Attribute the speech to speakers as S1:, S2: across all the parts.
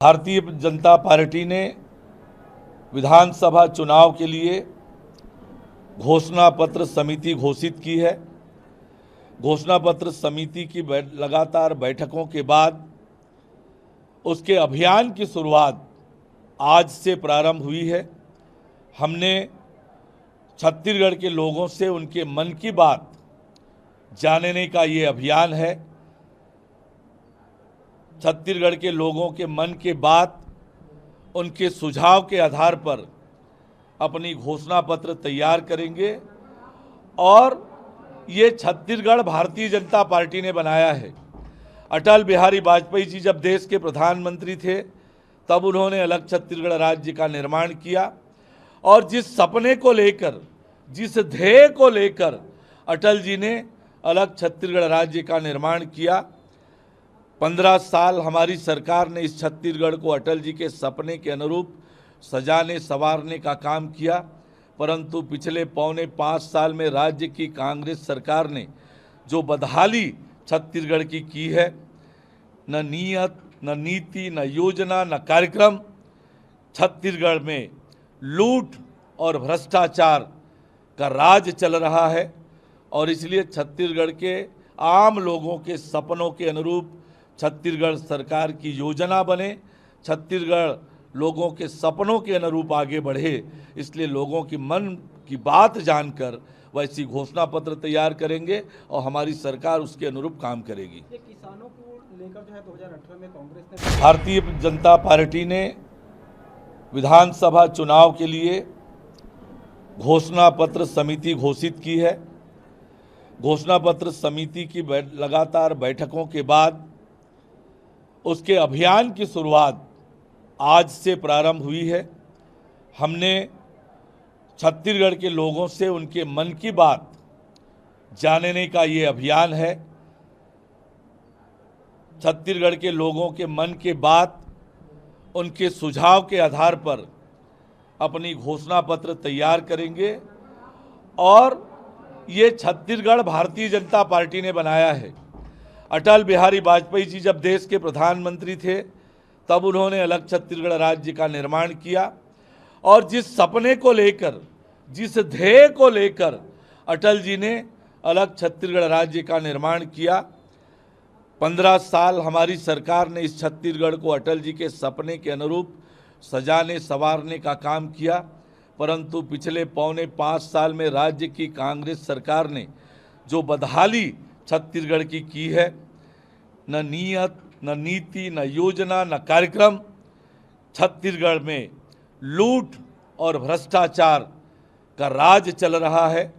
S1: Bharatiya Janata party ने विधानसभा चुनाव के लिए घोषणा पत्र समिति घोषित की है। घोषणा पत्र समिति की लगातार बैठकों के बाद उसके अभियान की शुरुआत आज से प्रारंभ हुई है। हमने छत्तीसगढ़ के लोगों से उनके मन की बात जानने का ये अभियान है। छत्तीसगढ़ के लोगों के मन की बात, उनके सुझाव के आधार पर अपनी घोषणा पत्र तैयार करेंगे और ये छत्तीसगढ़ भारतीय जनता पार्टी ने बनाया है। अटल बिहारी वाजपेयी जी जब देश के प्रधानमंत्री थे तब उन्होंने अलग छत्तीसगढ़ राज्य का निर्माण किया और जिस सपने को लेकर, जिस ध्येय को लेकर अटल जी ने अलग छत्तीसगढ़ राज्य का निर्माण किया, 15 साल हमारी सरकार ने इस छत्तीसगढ़ को अटल जी के सपने के अनुरूप सजाने संवारने का काम किया। परंतु पिछले पौने 5 साल में राज्य की कांग्रेस सरकार ने जो बदहाली छत्तीसगढ़ की है, न नीयत, न नीति, न योजना, न कार्यक्रम, छत्तीसगढ़ में लूट और भ्रष्टाचार का राज चल रहा है और इसलिए छत्तीसगढ़ के आम लोगों के सपनों के अनुरूप छत्तीसगढ़ सरकार की योजना बने, छत्तीसगढ़ लोगों के सपनों के अनुरूप आगे बढ़े। इसलिए लोगों की मन की बात जानकर वैसी घोषणा पत्र तैयार करेंगे और हमारी सरकार उसके अनुरूप काम करेगी।
S2: किसानों को लेकर जो है 2018 में कांग्रेस ने
S1: भारतीय जनता पार्टी ने विधानसभा चुनाव के लिए घोषणा पत्र समिति घोषित की है। घोषणा पत्र समिति की लगातार बैठकों के बाद उसके अभियान की शुरुआत आज से प्रारंभ हुई है। हमने छत्तीसगढ़ के लोगों से उनके मन की बात जानने का ये अभियान है। छत्तीसगढ़ के लोगों के मन की बात, उनके सुझाव के आधार पर अपनी घोषणा पत्र तैयार करेंगे और ये छत्तीसगढ़ भारतीय जनता पार्टी ने बनाया है। अटल बिहारी वाजपेयी जी जब देश के प्रधानमंत्री थे तब उन्होंने अलग छत्तीसगढ़ राज्य का निर्माण किया और जिस सपने को लेकर, जिस ध्येय को लेकर अटल जी ने अलग छत्तीसगढ़ राज्य का निर्माण किया, 15 साल हमारी सरकार ने इस छत्तीसगढ़ को अटल जी के सपने के अनुरूप सजाने संवारने का काम किया। परंतु पिछले पौने 5 साल में राज्य की कांग्रेस सरकार ने जो बदहाली छत्तीसगढ़ की है, न नीयत, न नीति, न योजना, न कार्यक्रम, छत्तीसगढ़ में लूट और भ्रष्टाचार का राज चल रहा है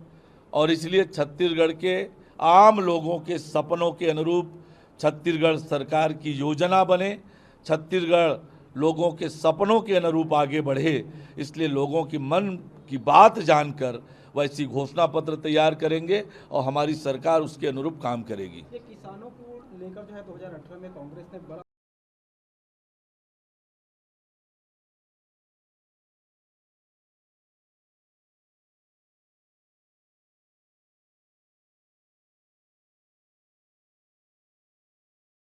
S1: और इसलिए छत्तीसगढ़ के आम लोगों के सपनों के अनुरूप छत्तीसगढ़ सरकार की योजना बने, छत्तीसगढ़ लोगों के सपनों के अनुरूप आगे बढ़े। इसलिए लोगों की मन की बात जानकर वैसी घोषणा पत्र तैयार करेंगे और हमारी सरकार उसके अनुरूप काम करेगी।
S2: किसानों को लेकर जो है 2018 में कांग्रेस ने बड़ा